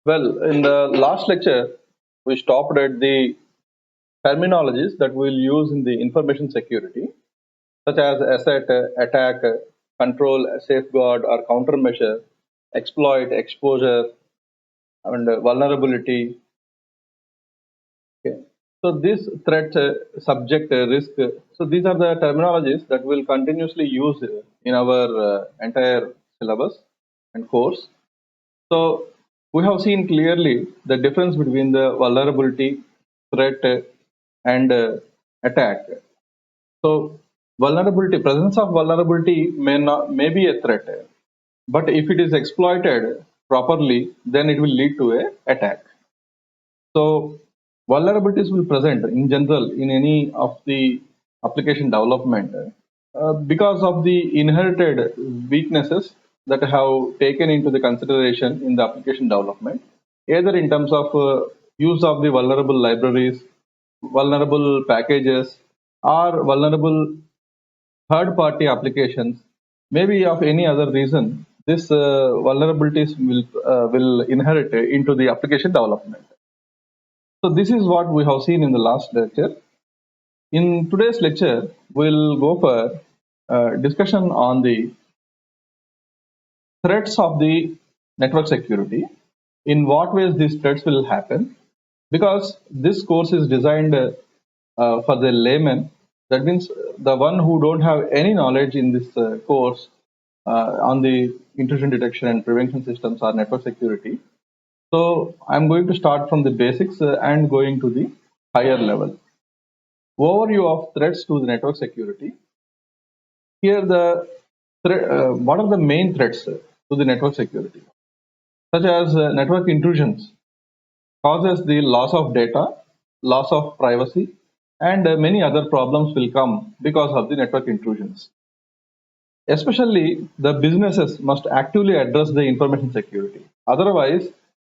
Well, in the last lecture, we stopped at the terminologies that we'll use in the information security, such as asset, attack, control, safeguard, or countermeasure, exploit, exposure, and vulnerability. Okay. So this threat, subject, risk. So these are the terminologies that we'll continuously use in our entire syllabus and course. So we have seen clearly the difference between the vulnerability, threat, and attack. So vulnerability, presence of vulnerability may be a threat, but if it is exploited properly, then it will lead to a attack. So vulnerabilities will present in general in any of the application development because of the inherited weaknesses that have taken into the consideration in the application development, either in terms of use of the vulnerable libraries, vulnerable packages, or vulnerable third-party applications, maybe of any other reason. This vulnerabilities will inherit into the application development. So this is what we have seen in the last lecture. In today's lecture, we'll go for discussion on the threats of the network security, in what ways these threats will happen, because this course is designed for the layman. That means the one who don't have any knowledge in this course on the intrusion detection and prevention systems or network security. So I'm going to start from the basics and going to the higher level. Overview of threats to the network security. Here, what are the main threats to the network security? Such as network intrusions causes the loss of data, loss of privacy, and many other problems will come because of the network intrusions. Especially, the businesses must actively address the information security. Otherwise,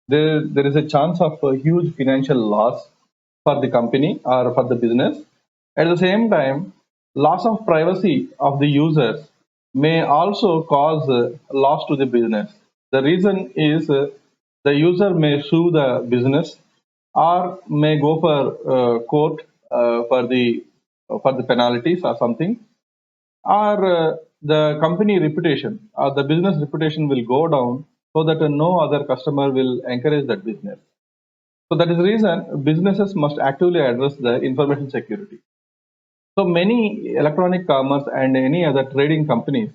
there is a chance of a huge financial loss for the company or for the business. At the same time, loss of privacy of the users may also cause loss to the business. The reason is the user may sue the business or may go for court for the penalties or something, or the company reputation or the business reputation will go down, so that no other customer will encourage that business. So that is the reason businesses must actively address the information security. So many electronic commerce and any other trading companies,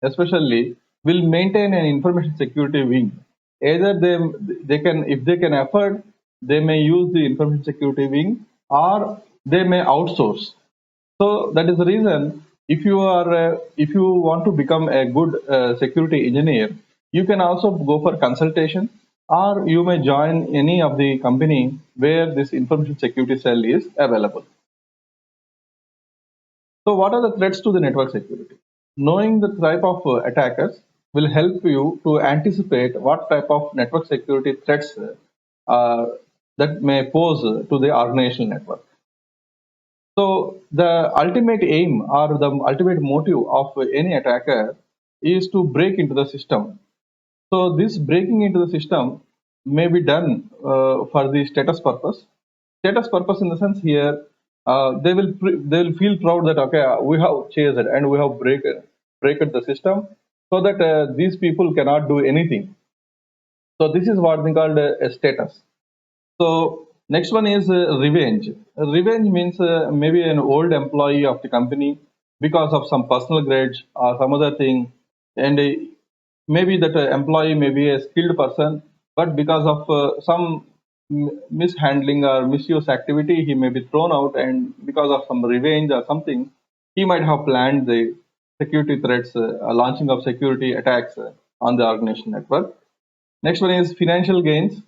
especially, will maintain an information security wing. Either they can, if they can afford, they may use the information security wing, or they may outsource. So that is the reason, if you want to become a good security engineer, you can also go for consultation, or you may join any of the company where this information security cell is available. So what are the threats to the network security? Knowing the type of attackers will help you to anticipate what type of network security threats that may pose to the organizational network. So the ultimate aim or the ultimate motive of any attacker is to break into the system. So this breaking into the system may be done for the status purpose. Status purpose in the sense here, they will feel proud that okay, we have chased it and we have break the system, so that these people cannot do anything. So this is what they called a status. So next one is revenge. Revenge means maybe an old employee of the company, because of some personal grudge or some other thing, and maybe that employee may be a skilled person, but because of some mishandling or misuse activity, he may be thrown out, and because of some revenge or something, he might have planned the security threats, launching of security attacks on the organization network. Next one is financial gains.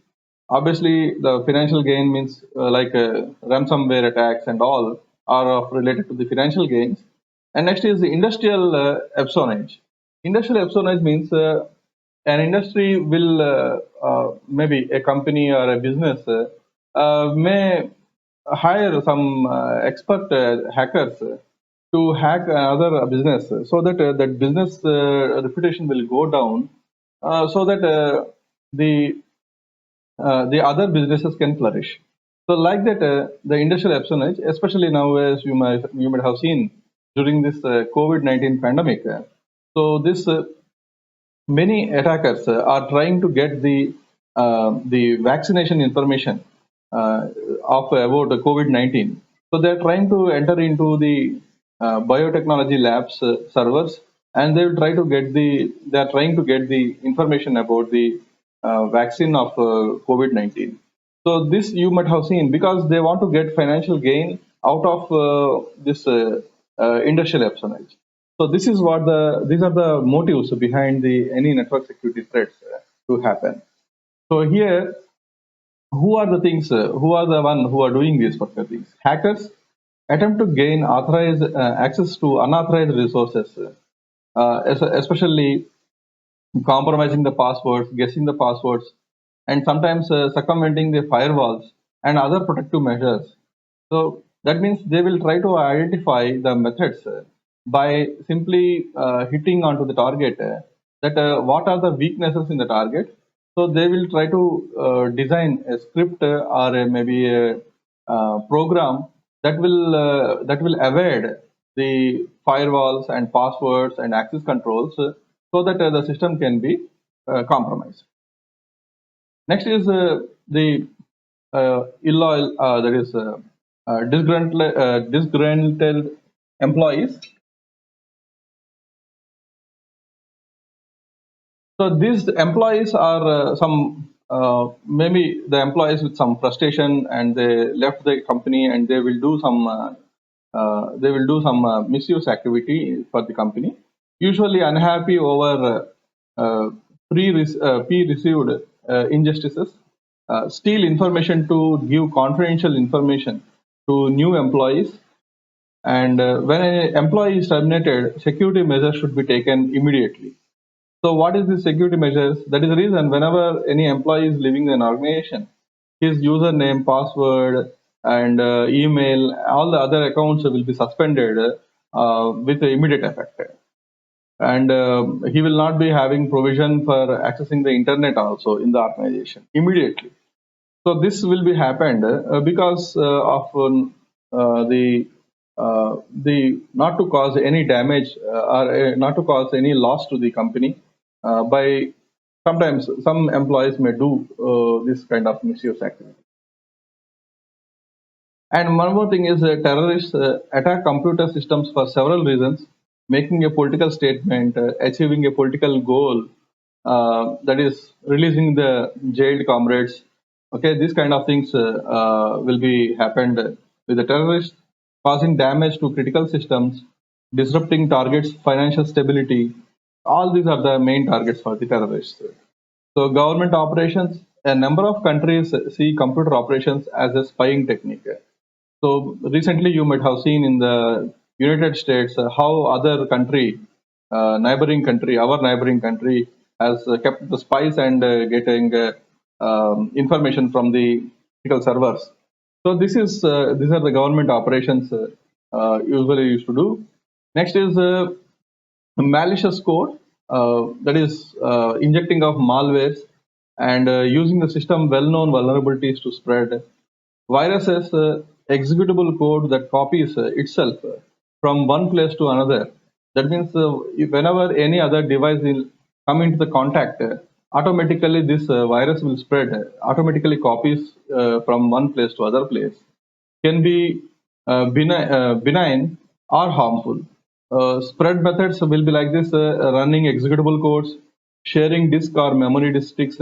Obviously, the financial gain means like ransomware attacks and all are related to the financial gains. And next is the industrial espionage. Industrial espionage means an industry will, maybe a company or a business may hire some expert hackers to hack another business, so that that business reputation will go down, so that the the other businesses can flourish. So, like that, the industrial espionage, especially now, as you might have seen during this COVID-19 pandemic. So, this many attackers are trying to get the vaccination information of about the COVID-19. So they're trying to enter into the biotechnology labs servers, and they are trying to get the information about the vaccine of COVID-19. So this you might have seen because they want to get financial gain out of this industrial espionage. So this is what these are the motives behind the any network security threats to happen. So here, who are the one who are doing these particular things? Hackers attempt to gain authorized access to unauthorized resources, especially compromising the passwords, guessing the passwords, and sometimes circumventing the firewalls and other protective measures. So that means they will try to identify the methods by simply hitting onto the target that what are the weaknesses in the target. So they will try to design a script or maybe a program that will evade the firewalls and passwords and access controls so that the system can be compromised. Next is the illoyal, that is disgruntled employees. So these employees are some maybe the employees with some frustration and they left the company and they will do some misuse activity for the company. Usually unhappy over pre-received injustices, steal information to give confidential information to new employees, and when an employee is terminated, security measures should be taken immediately. So, what is the security measures? That is the reason whenever any employee is leaving an organization, his username, password, and email, all the other accounts will be suspended with immediate effect. And he will not be having provision for accessing the internet also in the organization immediately. So this will be happened because of the not to cause any damage or not to cause any loss to the company by sometimes some employees may do this kind of misuse activity. And one more thing is terrorists attack computer systems for several reasons, making a political statement, achieving a political goal, that is releasing the jailed comrades. Okay, these kind of things will be happened with the terrorists, causing damage to critical systems, disrupting targets' financial stability. All these are the main targets for the terrorists. So, government operations, a number of countries see computer operations as a spying technique. So recently, you might have seen in the United States how other country, our neighboring country, has kept the spies and getting information from the critical servers. So these are the government operations usually used to do. Next is malicious code, that is injecting of malwares and using the system well-known vulnerabilities to spread viruses, executable code that copies itself from one place to another. That means whenever any other device will come into the contact, automatically this virus will spread, automatically copies from one place to other place. Can be benign or harmful. Spread methods will be like this: running executable codes, sharing disk or memory sticks,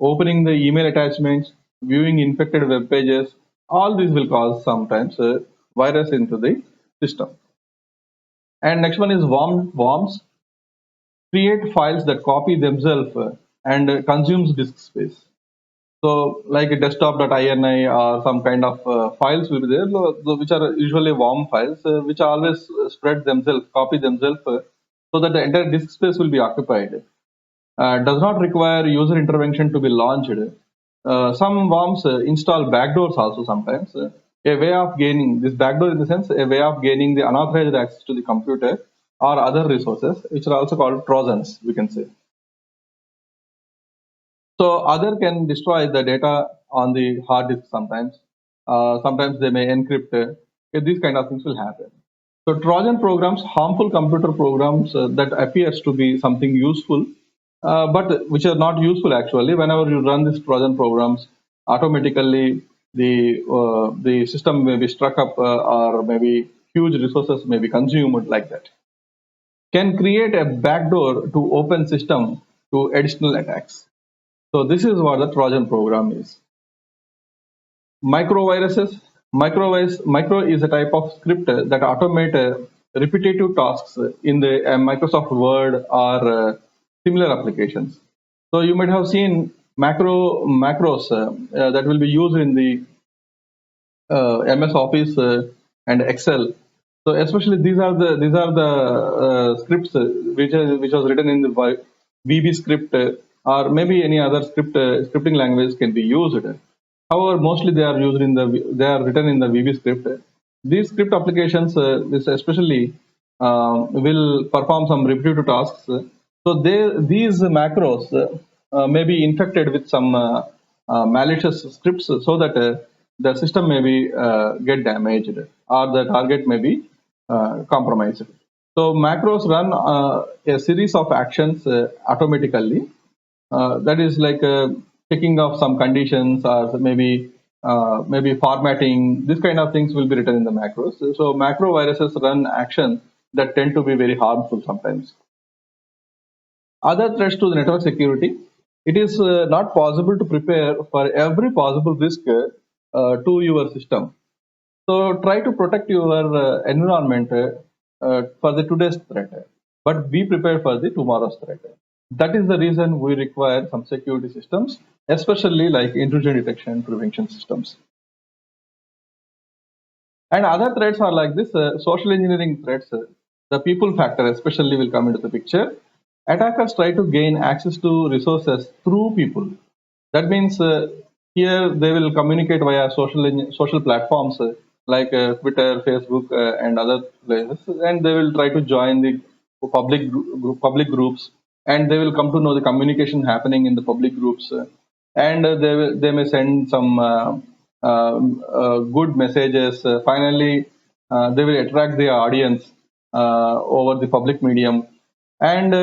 opening the email attachments, viewing infected web pages. All these will cause sometimes virus into the system. And next one is worms create files that copy themselves and consumes disk space. So, like a desktop.ini or some kind of files will be there, which are usually worm files, which always spread themselves, copy themselves, so that the entire disk space will be occupied. Does not require user intervention to be launched. Some worms install backdoors also sometimes. A way of gaining this backdoor in the sense a way of gaining the unauthorized access to the computer or other resources, which are also called trojans, we can say. So other can destroy the data on the hard disk sometimes. Sometimes they may encrypt. These kind of things will happen. So Trojan programs, harmful computer programs that appears to be something useful, but which are not useful actually. Whenever you run these Trojan programs, automatically the system may be struck up or maybe huge resources may be consumed like that. Can create a backdoor to open system to additional attacks. So this is what the Trojan program is. Microviruses. Micro is a type of script that automate repetitive tasks in the Microsoft Word or similar applications. So you might have seen macros that will be used in the MS Office and Excel. So especially these are the scripts which was written in the VB script or maybe any other scripting language can be used. However, mostly they are written in the VB script. These script applications, which especially will perform some repetitive tasks. So these macros may be infected with some malicious scripts, so that the system may be get damaged or the target may be compromised. So macros run a series of actions automatically. That is like checking of some conditions or maybe formatting. This kind of things will be written in the macros. So macro viruses run actions that tend to be very harmful sometimes. Other threats to the network security. It is not possible to prepare for every possible risk to your system. So try to protect your environment for the today's threat, but be prepared for the tomorrow's threat. That is the reason we require some security systems, especially like intrusion detection and prevention systems. And other threats are like this social engineering threats. The people factor especially will come into the picture. Attackers try to gain access to resources through people. That means here they will communicate via social platforms like Twitter, Facebook, and other places, and they will try to join the public groups, and they will come to know the communication happening in the public groups, and they may send some good messages. Finally, they will attract the audience over the public medium, and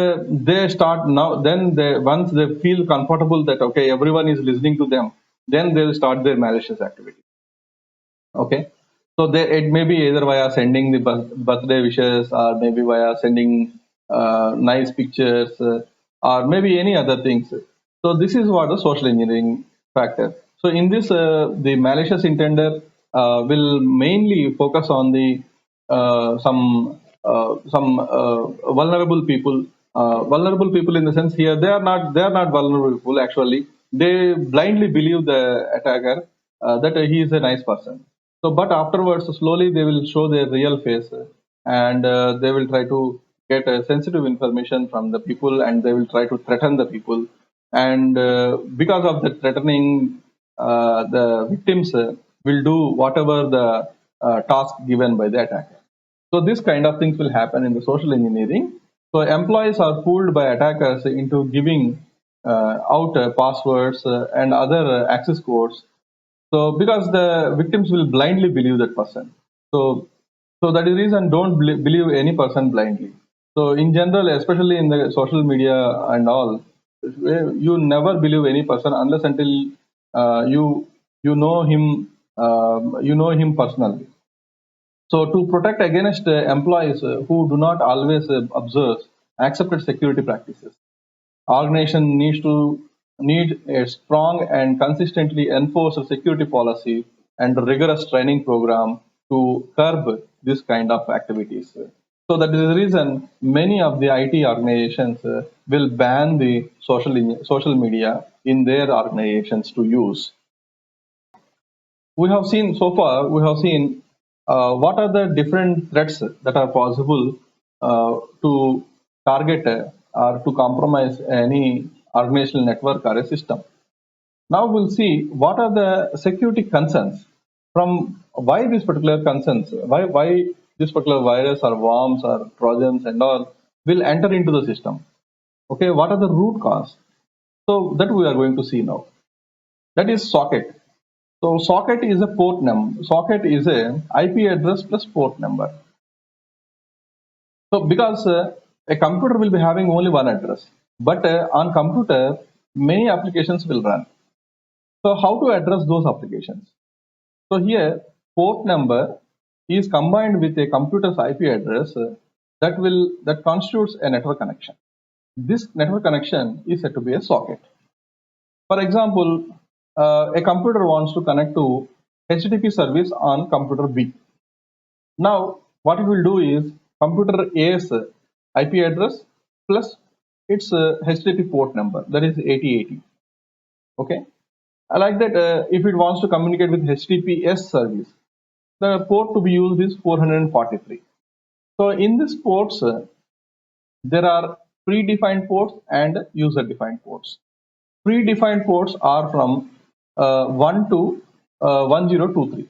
they start now. Then they once they feel comfortable that okay, everyone is listening to them, then they will start their malicious activity. Okay, so it may be either via sending the birthday wishes, or maybe via sending nice pictures, or maybe any other things. So this is what the social engineering factor. So in this, the malicious intender will mainly focus on the some vulnerable people. Vulnerable people in the sense here they are not vulnerable people actually. They blindly believe the attacker that he is a nice person. So, but afterwards, slowly they will show their real face, and they will try to get sensitive information from the people, and they will try to threaten the people. And because of the threatening, the victims will do whatever the task given by the attacker. So, this kind of things will happen in the social engineering. So, employees are fooled by attackers into giving out passwords and other access codes, so because the victims will blindly believe that person. So that is the reason don't believe any person blindly. So in general, especially in the social media and all, you never believe any person unless until you know him personally. So to protect against employees who do not always observe accepted security practices, organization need a strong and consistently enforced security policy and rigorous training program to curb this kind of activities. So that is the reason many of the IT organizations will ban the social media in their organizations to use. We have seen so far. We have seen what are the different threats that are possible to target or to compromise any organizational network or a system. Now we'll see what are the security concerns from why these particular concerns, why this particular virus or worms or trojans and all will enter into the system. Okay, what are the root cause? So that we are going to see now. That is socket. So socket is a port number. Socket is a IP address plus port number. So because a computer will be having only one address, but on computer many applications will run. So how to address those applications? So here port number is combined with a computer's IP address that constitutes a network connection. This network connection is said to be a socket. For example, a computer wants to connect to HTTP service on computer B. Now, what it will do is computer A's IP address plus its HTTP port number, that is 8080. Okay, I like that. If it wants to communicate with HTTPS service, the port to be used is 443. So in these ports, there are predefined ports and user-defined ports. Predefined ports are from 1 to 1023.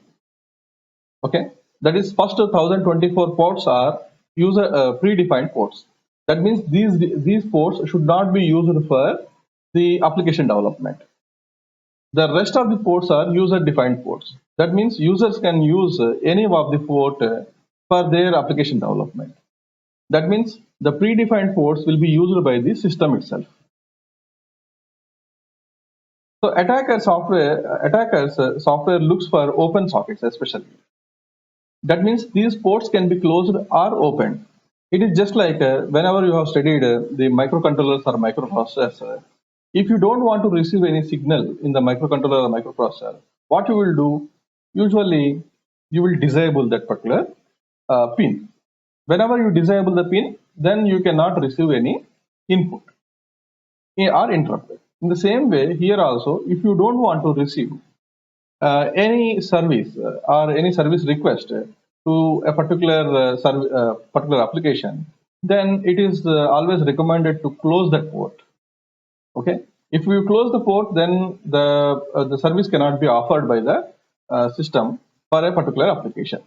Okay, that is first 1024 ports are user predefined ports. That means these ports should not be used for the application development. The rest of the ports are user-defined ports. That means users can use any of the port for their application development. That means the predefined ports will be used by the system itself. So attackers software looks for open sockets especially. That means these ports can be closed or opened. It is just like whenever you have studied the microcontrollers or microprocessor. If you don't want to receive any signal in the microcontroller or microprocessor, what you will do? Usually, you will disable that particular pin. Whenever you disable the pin, then you cannot receive any input or interrupt. In the same way, here also, if you don't want to receive any service or any service request to a particular application, then it is always recommended to close that port. Okay, if you close the port, then the service cannot be offered by the system for a particular application.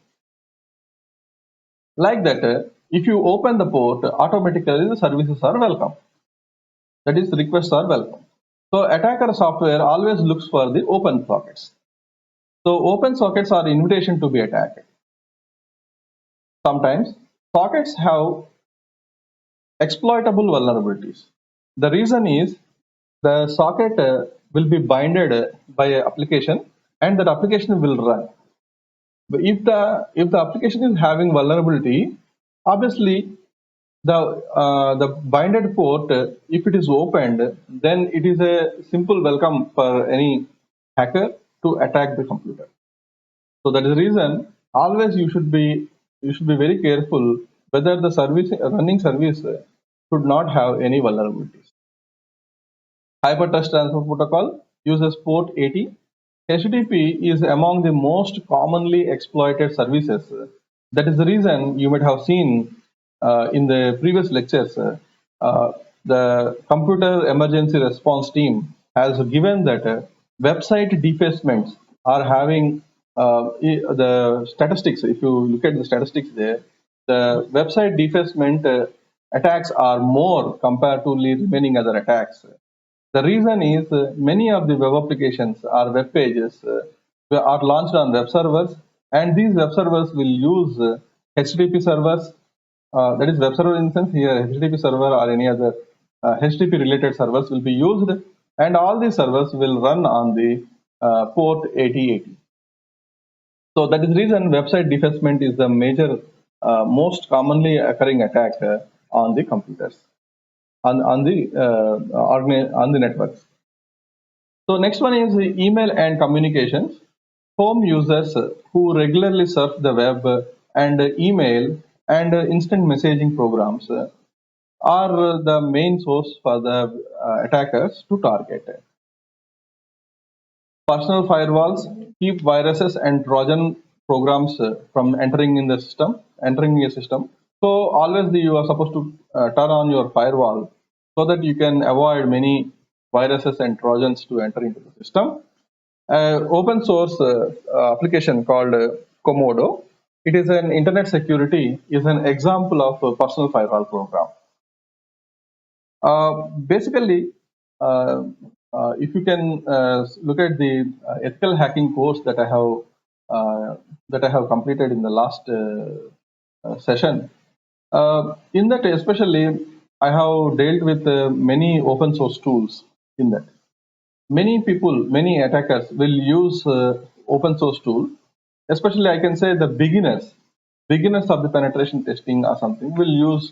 Like that, if you open the port, automatically the services are welcome. That is, requests are welcome. So attacker software always looks for the open sockets. So open sockets are invitation to be attacked. Sometimes sockets have exploitable vulnerabilities. The reason is the socket will be binded by an application, and that application will run. But if the application is having vulnerability, obviously the binded port, if it is opened, then it is a simple welcome for any hacker to attack the computer. So that is the reason always you should be very careful whether the running service should not have any vulnerabilities. Hypertext Transfer Protocol uses port 80. HTTP is among the most commonly exploited services. That is the reason you might have seen in the previous lectures, the computer emergency response team has given that website defacements are having the statistics. If you look at the statistics there, the website defacement attacks are more compared to the remaining other attacks. The reason is many of the web applications or web pages are launched on web servers, and these web servers will use HTTP servers. That is, web server in the sense here, HTTP server or any other HTTP related servers will be used, and all these servers will run on the port 8080. So that is the reason website defacement is the major, most commonly occurring attack on the computers, on the networks. So next one is email and communications. Home users who regularly surf the web and email and instant messaging programs are the main source for the attackers to target. Personal firewalls keep viruses and Trojan programs from entering a system. So always you are supposed to turn on your firewall so that you can avoid many viruses and Trojans to enter into the system. Open source application called Komodo. It is an internet security, is an example of a personal firewall program. Basically, if you can look at the ethical hacking course that I have completed in the last session, in that especially I have dealt with many open source tools. In that, many people, many attackers will use open source tool. Especially, I can say the beginners of the penetration testing or something will use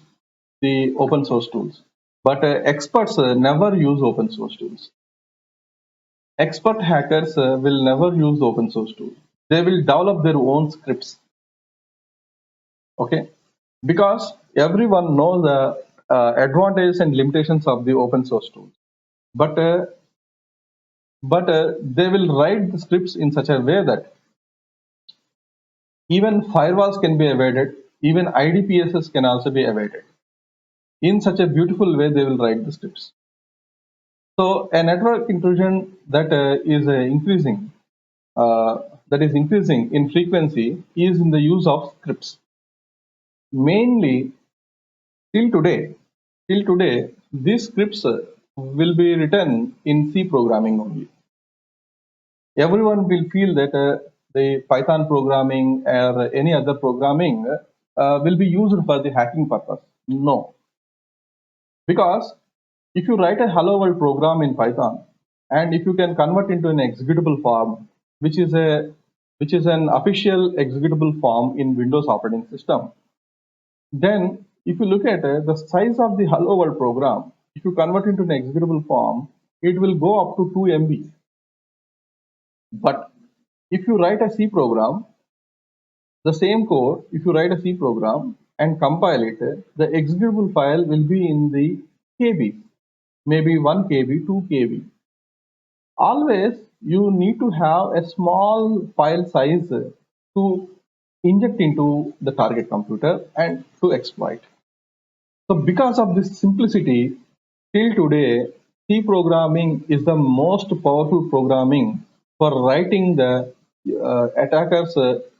the open source tools. But experts never use open source tools. Expert hackers will never use open source tools. They will develop their own scripts. Okay, because everyone knows the advantages and limitations of the open source tools. But they will write the scripts in such a way that even firewalls can be evaded, even IDPSs can also be evaded. In such a beautiful way, they will write the scripts. So a network intrusion that is increasing in frequency is in the use of scripts. Mainly till today, these scripts will be written in C programming only. Everyone will feel that the Python programming or any other programming will be used for the hacking purpose. No, because if you write a hello world program in Python, and if you can convert into an executable form, which is an official executable form in Windows operating system, then if you look at the size of the hello world program, if you convert into an executable form, it will go up to 2 MB. But if you write a C program, the same code, if you write a C program and compile it, the executable file will be in the KB, maybe 1 KB, 2 KB. Always you need to have a small file size to inject into the target computer and to exploit. So because of this simplicity, till today, C programming is the most powerful programming for writing the attacker's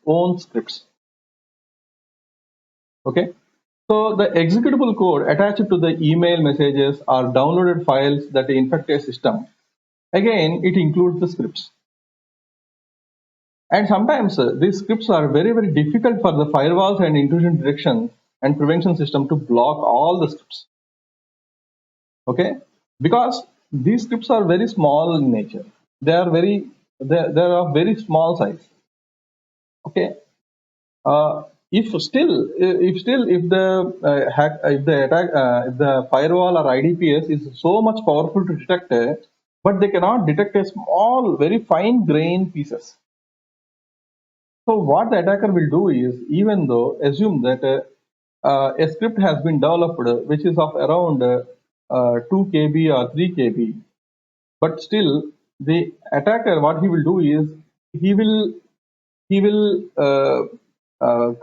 own scripts. Okay. So the executable code attached to the email messages or downloaded files that infect a system. Again, it includes the scripts. And sometimes these scripts are very, very difficult for the firewalls and intrusion detection and prevention system to block all the scripts. Okay, because these scripts are very small in nature. They are of very small size. Okay, if the firewall or IDPS is so much powerful to detect, but they cannot detect a small, very fine grain pieces. So what the attacker will do is, even though assume that a script has been developed which is of around 2 KB or 3 KB, but still the attacker, what he will do is he will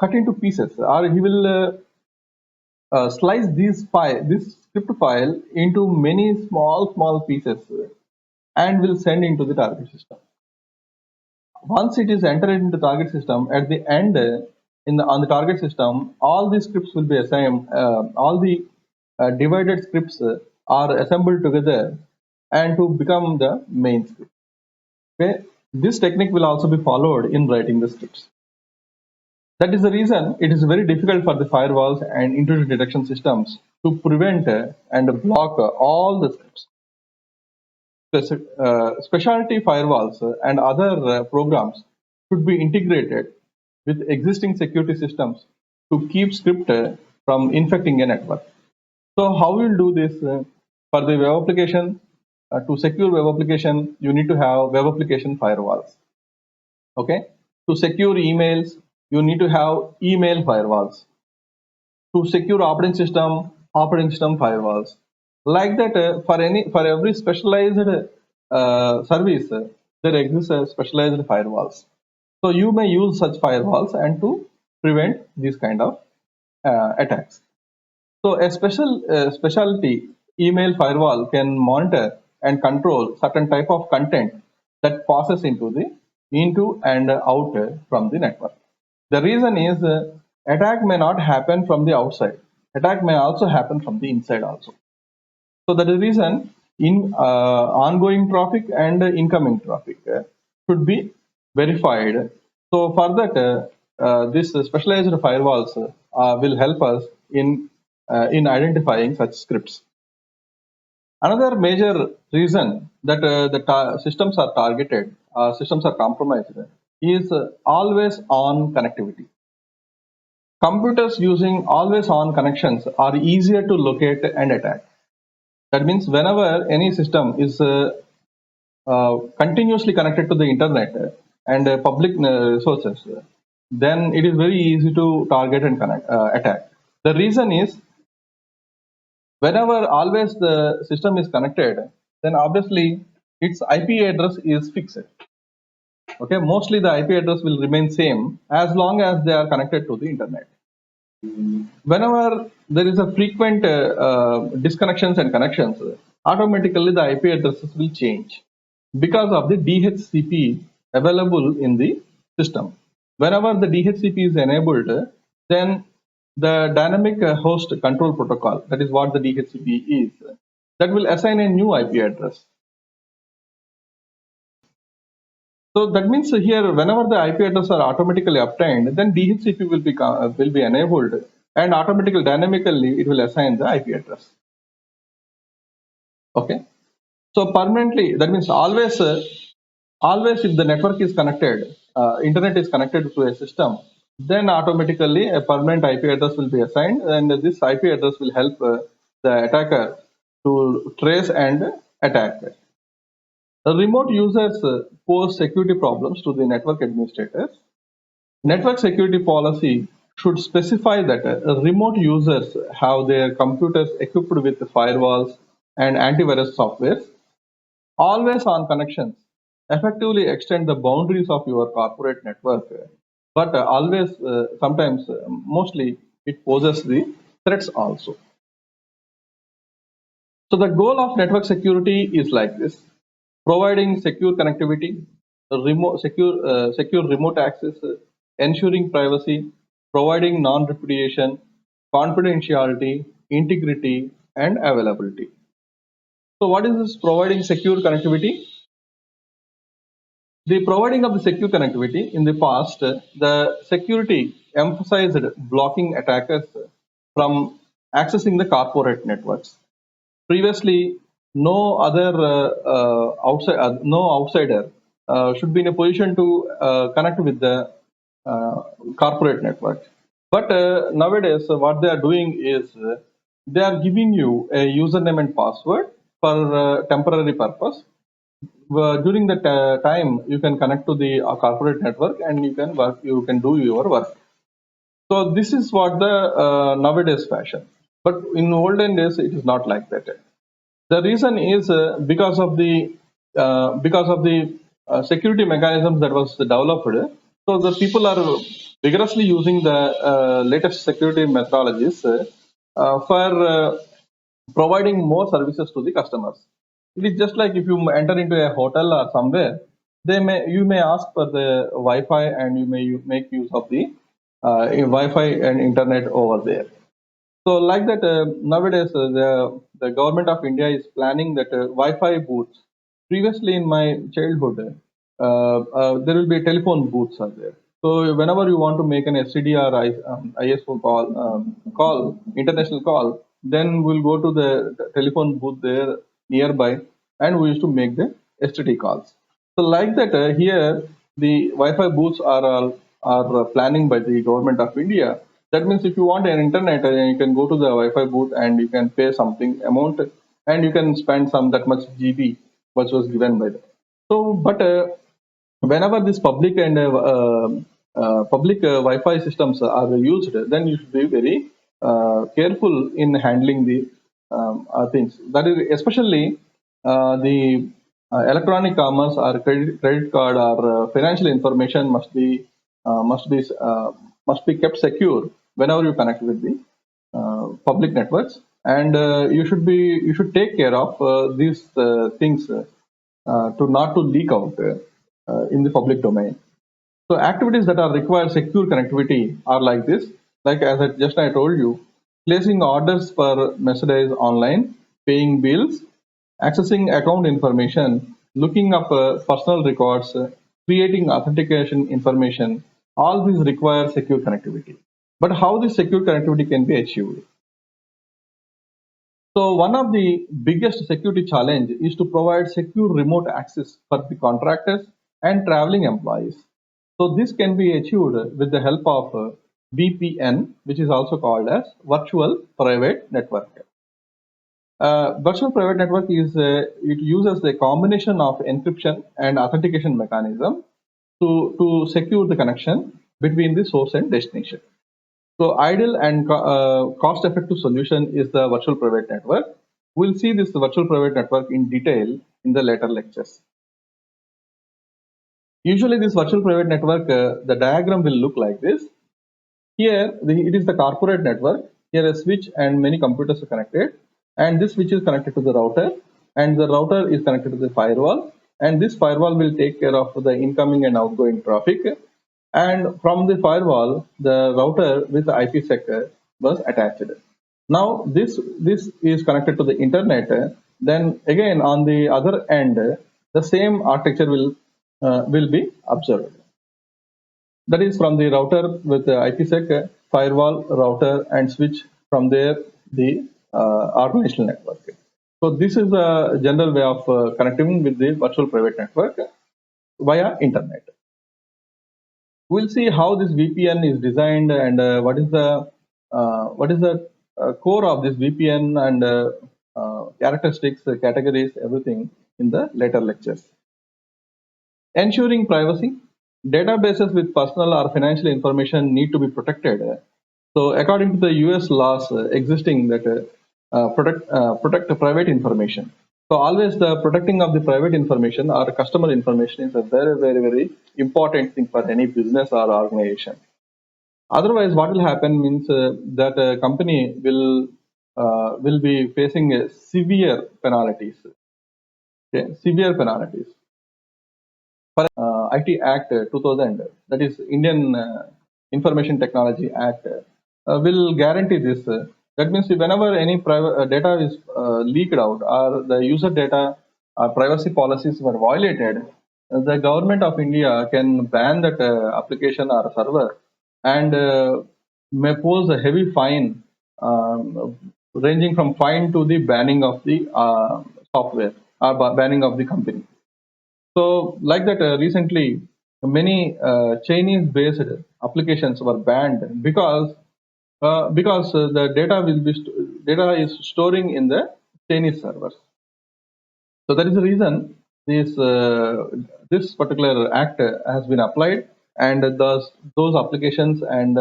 cut into pieces, or he will slice this script file into many small pieces and will send into the target system. Once it is entered into the target system, at the end on the target system, all these scripts will be assigned. All the divided scripts are assembled together and to become the main script. Okay, this technique will also be followed in writing the scripts. That is the reason it is very difficult for the firewalls and intrusion detection systems to prevent and block all the scripts. Specialty firewalls and other programs should be integrated with existing security systems to keep script from infecting a network. So how we'll do this for the web application? To secure web application, you need to have web application firewalls. Okay. To secure emails, you need to have email firewalls. To secure operating system firewalls. Like that, for every specialized service, there exists a specialized firewalls. So you may use such firewalls and to prevent these kind of attacks. So a specialty email firewall can monitor and control certain type of content that passes into and out from the network. The reason is attack may not happen from the outside. Attack may also happen from the inside also. So that is the reason in ongoing traffic and incoming traffic should be verified. So for that, this specialized firewalls will help us in identifying such scripts. Another major reason that systems are targeted, systems are compromised, is always on connectivity. Computers using always on connections are easier to locate and attack. That means whenever any system is continuously connected to the internet and public resources, then it is very easy to target and attack. The reason is whenever always the system is connected, then obviously its IP address is fixed. Okay, mostly the IP address will remain same as long as they are connected to the internet. Whenever there is a frequent disconnections and connections, automatically the IP addresses will change because of the DHCP available in the system. Whenever the DHCP is enabled, then the dynamic host control protocol, that is what the DHCP is, that will assign a new IP address. So that means here, whenever the IP address are automatically obtained, then DHCP will be enabled, and automatically dynamically it will assign the IP address. Okay. So permanently, that means always if the network is connected, internet is connected to a system, then automatically a permanent IP address will be assigned, and this IP address will help the attacker to trace and attack. Remote users pose security problems to the network administrators. Network security policy should specify that remote users have their computers equipped with firewalls and antivirus software. Always on connections effectively extend the boundaries of your corporate network, but always, sometimes, mostly, it poses the threats also. So the goal of network security is like this: providing secure connectivity, secure remote access, ensuring privacy, providing non-repudiation, confidentiality, integrity, and availability. So what is this providing secure connectivity? The providing of the secure connectivity in the past, the security emphasized blocking attackers from accessing the corporate networks. Previously, no outsider should be in a position to connect with the corporate network. But nowadays, what they are doing is they are giving you a username and password for temporary purpose. During that time, you can connect to the corporate network and you can work. You can do your work. So this is what the nowadays fashion. But in olden days, it is not like that. The reason is because of the security mechanisms that was developed. So the people are vigorously using the latest security methodologies for providing more services to the customers. It is just like if you enter into a hotel or somewhere, you may ask for the Wi-Fi and you may make use of the Wi-Fi and internet over there. So like that, nowadays the government of India is planning that Wi-Fi booths. Previously in my childhood, there will be telephone booths are there. So whenever you want to make an STD or ISO call, international call, then we'll go to the telephone booth there nearby, and we used to make the STD calls. So like that, here the Wi-Fi booths are planning by the government of India. That means if you want an internet, you can go to the Wi-Fi booth and you can pay something amount, and you can spend some that much GB which was given by them. So, but whenever this public and public Wi-Fi systems are used, then you should be very careful in handling the things. That is especially the electronic commerce or credit card or financial information must be kept secure whenever you connect with the public networks, and you should take care of these things to not to leak out in the public domain. So activities that are require secure connectivity are like this. Like as I told you, placing orders for Mercedes online, paying bills, accessing account information, looking up personal records, creating authentication information. All these require secure connectivity. But how this secure connectivity can be achieved? So one of the biggest security challenge is to provide secure remote access for the contractors and traveling employees. So this can be achieved with the help of VPN, which is also called as virtual private network. Virtual private network is it uses a combination of encryption and authentication mechanism to secure the connection between the source and destination. So ideal and cost-effective solution is the virtual private network. We'll see this virtual private network in detail in the later lectures. Usually this virtual private network, the diagram will look like this. Here, it is the corporate network. Here a switch and many computers are connected. And this switch is connected to the router. And the router is connected to the firewall. And this firewall will take care of the incoming and outgoing traffic. And from the firewall, the router with the IPsec was attached. Now this is connected to the internet. Then again on the other end, the same architecture will be observed. That is from the router with the IPsec, firewall, router, and switch. From there the organizational network. So this is a general way of connecting with the virtual private network via internet. We'll see how this VPN is designed and what is the core of this VPN and characteristics, categories, everything in the later lectures. Ensuring privacy. Databases with personal or financial information need to be protected. So, according to the US laws existing that protect the private information. So, always the protecting of the private information or customer information is a very, very, very important thing for any business or organization. Otherwise, what will happen means that a company will be facing severe penalties. Okay, severe penalties. For IT Act 2000, that is Indian Information Technology Act, will guarantee this. That means whenever any private data is leaked out or the user data privacy policies were violated, the government of India can ban that application or server and may pose a heavy fine ranging from fine to the banning of the software or banning of the company. So, like that, recently many Chinese-based applications were banned because the data is storing in the Chinese servers. So that is the reason this particular act has been applied, and those applications and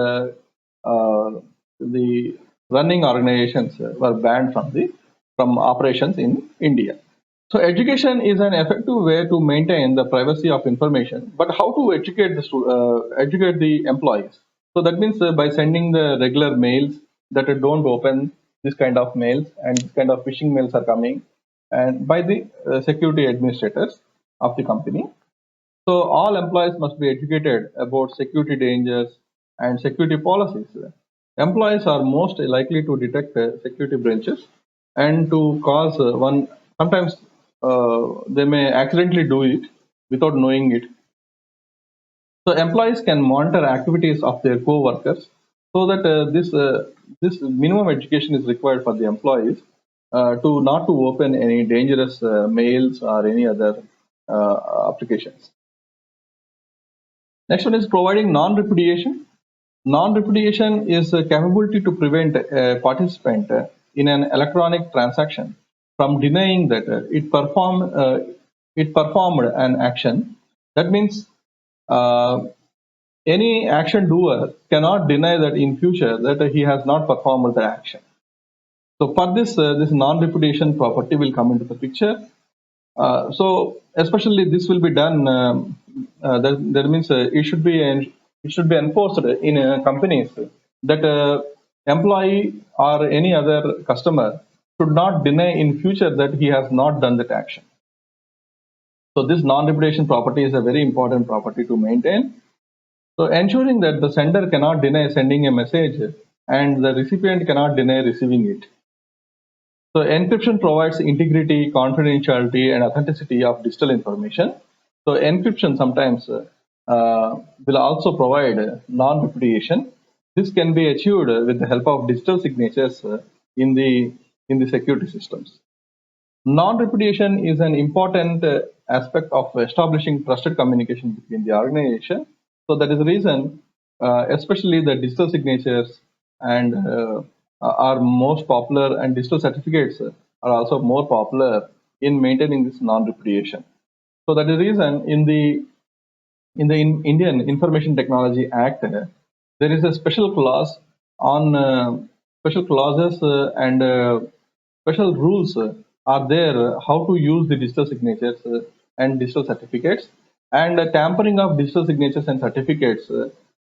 the running organizations were banned from operations in India. So education is an effective way to maintain the privacy of information, but how to educate the employees? So that means by sending the regular mails that don't open this kind of mails, and this kind of phishing mails are coming, and by the security administrators of the company. So all employees must be educated about security dangers and security policies. Employees are most likely to detect security breaches and to cause one. Sometimes they may accidentally do it without knowing it. So employees can monitor activities of their co-workers, so that this minimum education is required for the employees to not to open any dangerous mails or any other applications. Next one is providing non-repudiation. Non-repudiation is a capability to prevent a participant in an electronic transaction from denying that it performed an action. That means any action doer cannot deny that in future that he has not performed the action. So for this, this non-repudiation property will come into the picture. So especially this will be done. That means it should be enforced in companies that employee or any other customer should not deny in future that he has not done that action. So this non-repudiation property is a very important property to maintain. So ensuring that the sender cannot deny sending a message and the recipient cannot deny receiving it. So encryption provides integrity, confidentiality, and authenticity of digital information. So encryption sometimes will also provide non-repudiation. This can be achieved with the help of digital signatures in the security systems. Non-repudiation is an important aspect of establishing trusted communication between the organization. So that is the reason, especially the digital signatures and are most popular, and digital certificates are also more popular in maintaining this non-repudiation. So that is the reason in Indian Information Technology Act, there is a special clause on special clauses and special rules are there how to use the digital signatures and digital certificates, and tampering of digital signatures and certificates.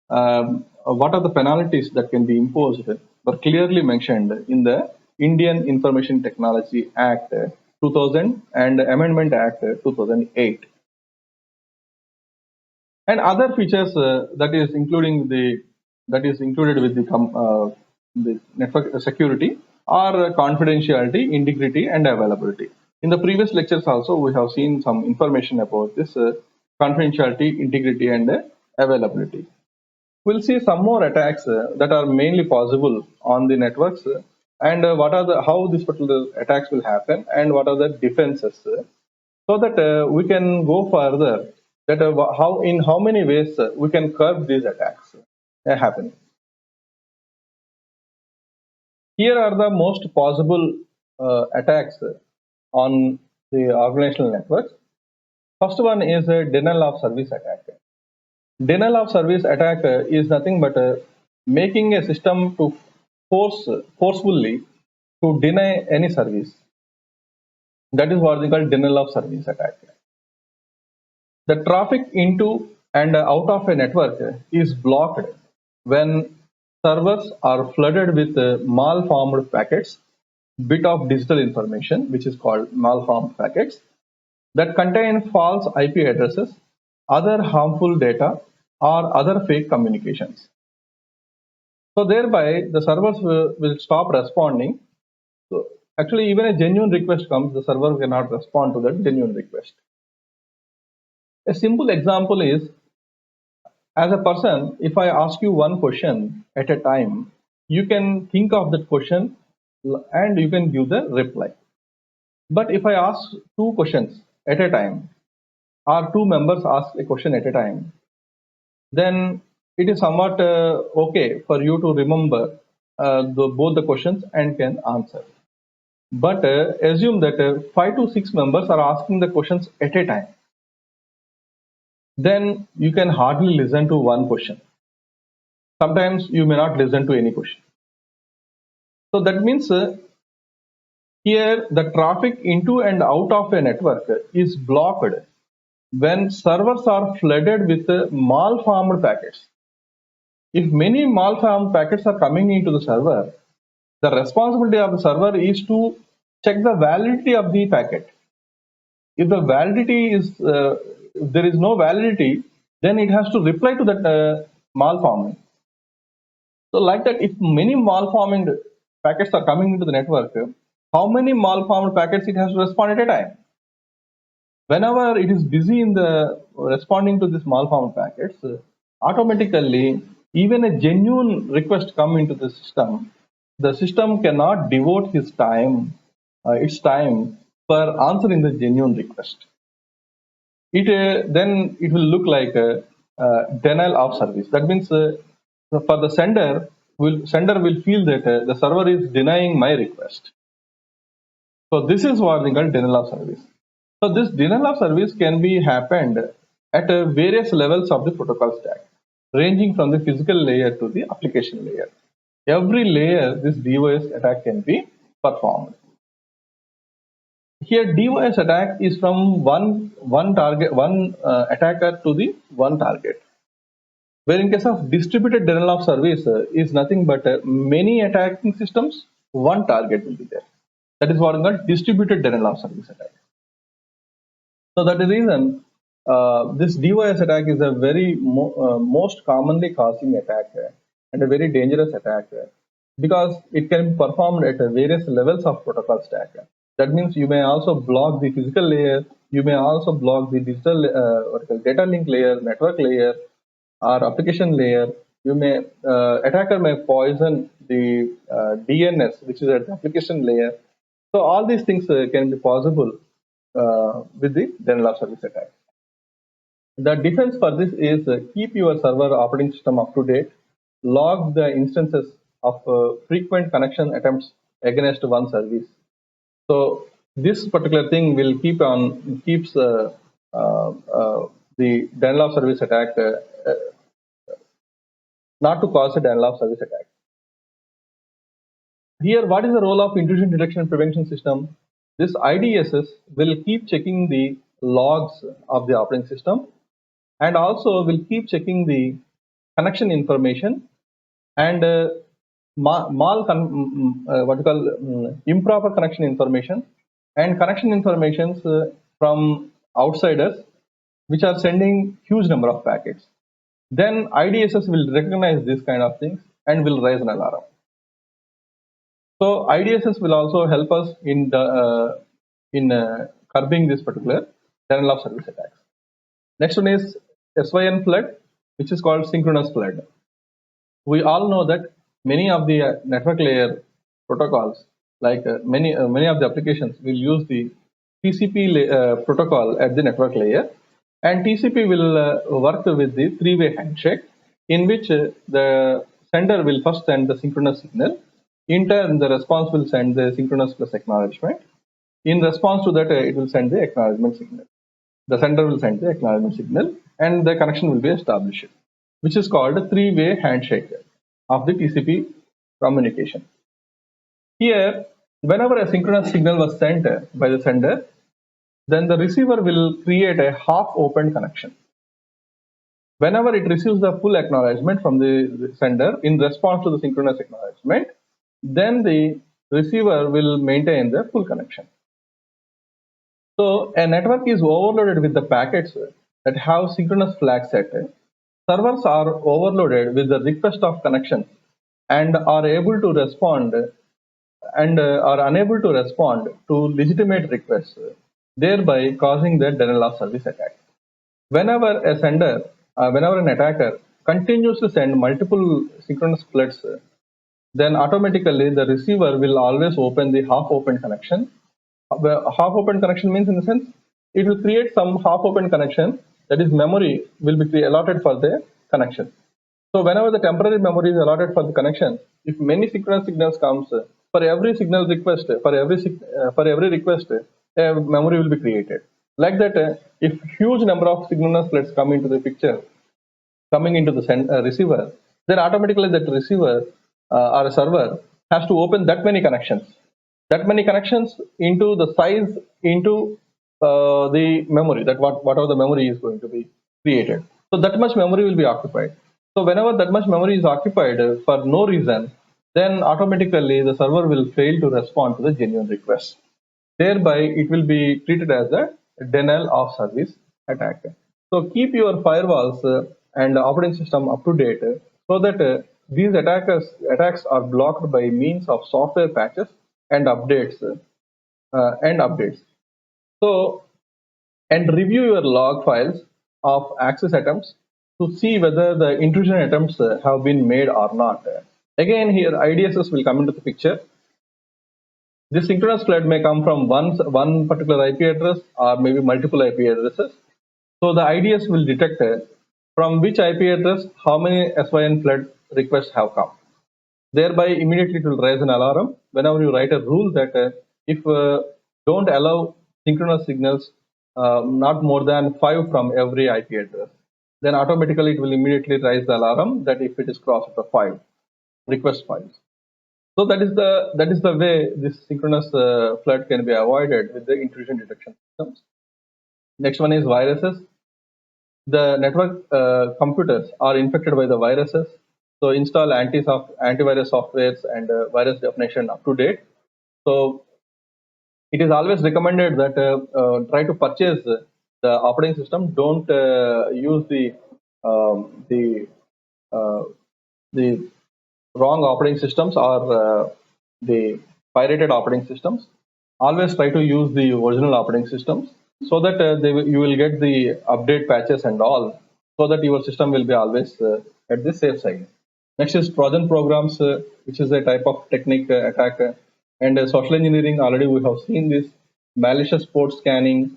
What are the penalties that can be imposed were clearly mentioned in the Indian Information Technology Act 2000 and Amendment Act 2008. And other features that is included with the network security are confidentiality, integrity, and availability. In the previous lectures also we have seen some information about this confidentiality, integrity, and availability. We'll see some more attacks that are mainly possible on the networks, and what are the how these particular attacks will happen, and what are the defenses, so that we can go further, that how in how many ways we can curb these attacks happening. Here are the most possible attacks on the organizational networks. First one is a denial of service attack. Denial of service attack is nothing but making a system to forcefully to deny any service. That is what they call denial of service attack. The traffic into and out of a network is blocked when servers are flooded with malformed packets, bit of digital information, which is called malformed packets, that contain false IP addresses, other harmful data, or other fake communications. So thereby the servers will stop responding. So actually, even a genuine request comes, the server cannot respond to that genuine request. A simple example is, as a person, if I ask you one question at a time, you can think of that question and you can give the reply. But if I ask two questions at a time, or two members ask a question at a time, then it is somewhat okay for you to remember both the questions and can answer. But assume that 5 to 6 members are asking the questions at a time, then you can hardly listen to one question. Sometimes you may not listen to any question. So that means here the traffic into and out of a network is blocked when servers are flooded with malformed packets. If many malformed packets are coming into the server, the responsibility of the server is to check the validity of the packet. If the validity is, if there is no validity, then it has to reply to that malforming. So like that, if many malforming packets are coming into the network, how many malformed packets it has to respond at a time? Whenever it is busy in the responding to this malformed packets, automatically even a genuine request come into the system cannot devote its time for answering the genuine request. Then it will look like a denial of service. That means for the sender will feel that the server is denying my request. So this is what we call denial of service. So this denial of service can be happened at various levels of the protocol stack, ranging from the physical layer to the application layer. Every layer this DOS attack can be performed. Here DOS attack is from one attacker to the one target. Where in case of distributed denial of service is nothing but many attacking systems, one target will be there. That is what is called distributed denial of service attack. So that is the reason this DOS attack is a very most commonly causing attack and a very dangerous attack because it can be performed at various levels of protocol stack. That means you may also block the physical layer, you may also block the digital data link layer, network layer, or application layer. You may attacker may poison the DNS, which is at the application layer. So all these things can be possible with the denial of service attack. The defense for this is keep your server operating system up to date, log the instances of frequent connection attempts against one service. So this particular thing will keeps the denial of service attack not to cause a denial of service attack. Here, what is the role of intrusion detection and prevention system? This IDSS will keep checking the logs of the operating system and also will keep checking the connection information and what you call improper connection information and connection informations from outsiders which are sending huge number of packets. Then IDSS will recognize these kind of things and will raise an alarm. So IDSS will also help us in curbing this particular denial of service attacks. Next one is SYN flood, which is called synchronous flood. We all know that many of the network layer protocols, like many of the applications, will use the TCP protocol at the network layer, and TCP will work with the three-way handshake, in which the sender will first send the synchronous signal. In turn, the response will send the synchronous plus acknowledgement. In response to that, it will send the acknowledgement signal. The sender will send the acknowledgement signal, and the connection will be established, which is called a three-way handshake of the TCP communication. Here, whenever a synchronous signal was sent by the sender, then the receiver will create a half-open connection. Whenever it receives the full acknowledgement from the sender in response to the synchronous acknowledgement, then the receiver will maintain the full connection. So a network is overloaded with the packets that have synchronous flag set. Servers are overloaded with the request of connection and are able to respond and are unable to respond to legitimate requests, thereby causing the denial of service attack. Whenever an attacker continues to send multiple synchronous floods, then automatically the receiver will always open the half-open connection. Half-open connection means, in the sense, it will create some half-open connection, that is, memory will be allotted for the connection. So whenever the temporary memory is allotted for the connection, if many synchronous signals comes, for every signal request, for every request, a memory will be created. Like that, if huge number of synchronous floods come into the picture, coming into the receiver, then automatically that receiver or a server has to open that many connections into the size into the memory, that whatever the memory is going to be created. So that much memory will be occupied. So whenever that much memory is occupied for no reason, then automatically the server will fail to respond to the genuine request. Thereby, it will be treated as a denial of service attack. So keep your firewalls and operating system up to date so that these attacks are blocked by means of software patches and updates. So, and review your log files of access attempts to see whether the intrusion attempts have been made or not. Again, here IDSS will come into the picture. This synchronous flood may come from one particular IP address or maybe multiple IP addresses. So the IDS will detect from which IP address how many SYN flood requests have come. Thereby, immediately it will raise an alarm whenever you write a rule that if don't allow synchronous signals not more than 5 from every IP address, then automatically it will immediately raise the alarm that if it is crossed the 5 request files. So that is the way this synchronous flood can be avoided with the intrusion detection systems. Next one is viruses. The network computers are infected by the viruses. So install antivirus softwares and virus definition up to date. So it is always recommended that try to purchase the operating system. Don't use the wrong operating systems or the pirated operating systems, always try to use the original operating systems so that you will get the update patches and all, so that your system will be always at the safe side. Next is Trojan programs, which is a type of technique attack. And social engineering, already we have seen this. Malicious port scanning.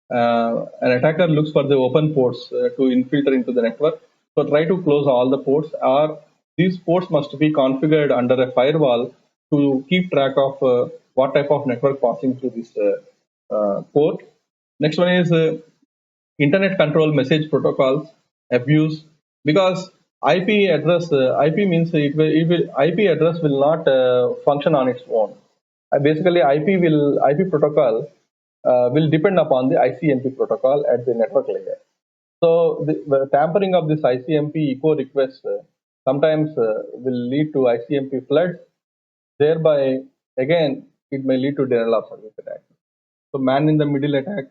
An attacker looks for the open ports to infiltrate into the network. So try to close all the ports, or these ports must be configured under a firewall to keep track of what type of network passing through this port. Next one is internet control message protocols abuse, because IP address IP means IP address will not function on its own. Basically, IP protocol will depend upon the ICMP protocol at the network layer. So the tampering of this ICMP echo request sometimes will lead to ICMP floods. Thereby, again, it may lead to denial of service attack. So man in the middle attack.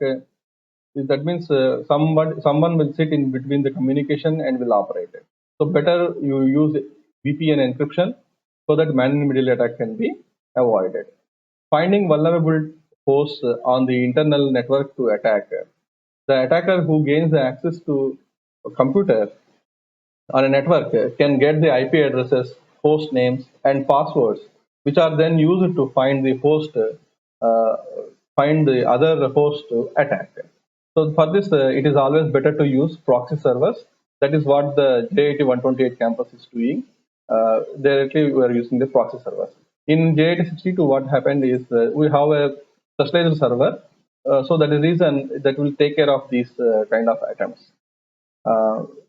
That means someone will sit in between the communication and will operate it. So better you use VPN encryption so that man in the middle attack can be avoided. Finding vulnerable hosts on the internal network to attack. The attacker who gains the access to a computer on a network can get the IP addresses, host names, and passwords, which are then used to find the host, find the other host to attack. So for this, it is always better to use proxy servers. That is what the J80-128 campus is doing. Directly, we are using the proxy servers. In J8062, what happened is we have a specialized server. So that is the reason that will take care of these kind of attempts.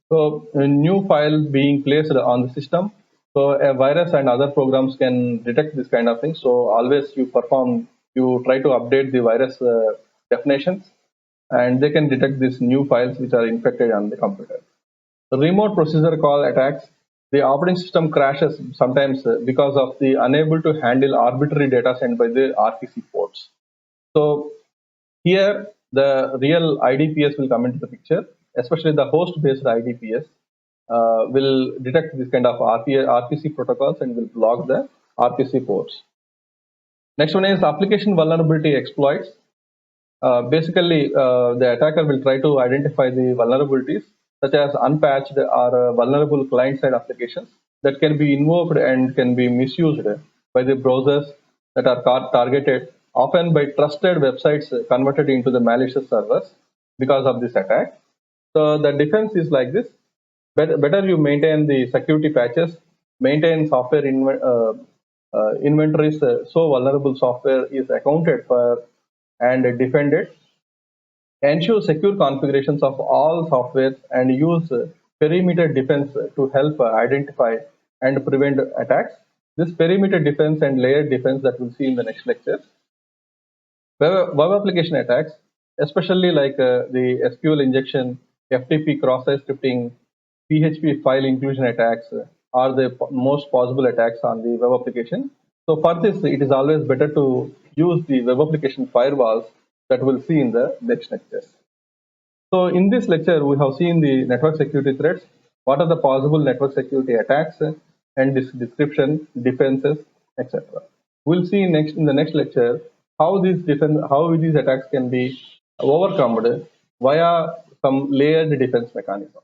So a new file being placed on the system. So a virus and other programs can detect this kind of thing. So always you try to update the virus definitions, and they can detect these new files which are infected on the computer. The remote procedure call attacks. The operating system crashes sometimes because of the unable to handle arbitrary data sent by the RPC ports. So here the real IDPS will come into the picture, especially the host-based IDPS will detect this kind of RPC protocols and will block the RPC ports. Next one is application vulnerability exploits. Basically, the attacker will try to identify the vulnerabilities such as unpatched or vulnerable client-side applications that can be invoked and can be misused by the browsers that are targeted, often by trusted websites converted into the malicious servers because of this attack. So the defense is like this. Better you maintain the security patches, maintain software inventories so vulnerable software is accounted for and defended. Ensure secure configurations of all software and use perimeter defense to help identify and prevent attacks. This perimeter defense and layered defense that we'll see in the next lecture. Web application attacks, especially like the SQL injection, FTP cross-site scripting, PHP file inclusion attacks are the most possible attacks on the web application. So for this, it is always better to use the web application firewalls that we'll see in the next lectures. So in this lecture, we have seen the network security threats, what are the possible network security attacks, and this description, defenses, etc. We'll see in the next lecture how these attacks can be overcome via some layered defense mechanism.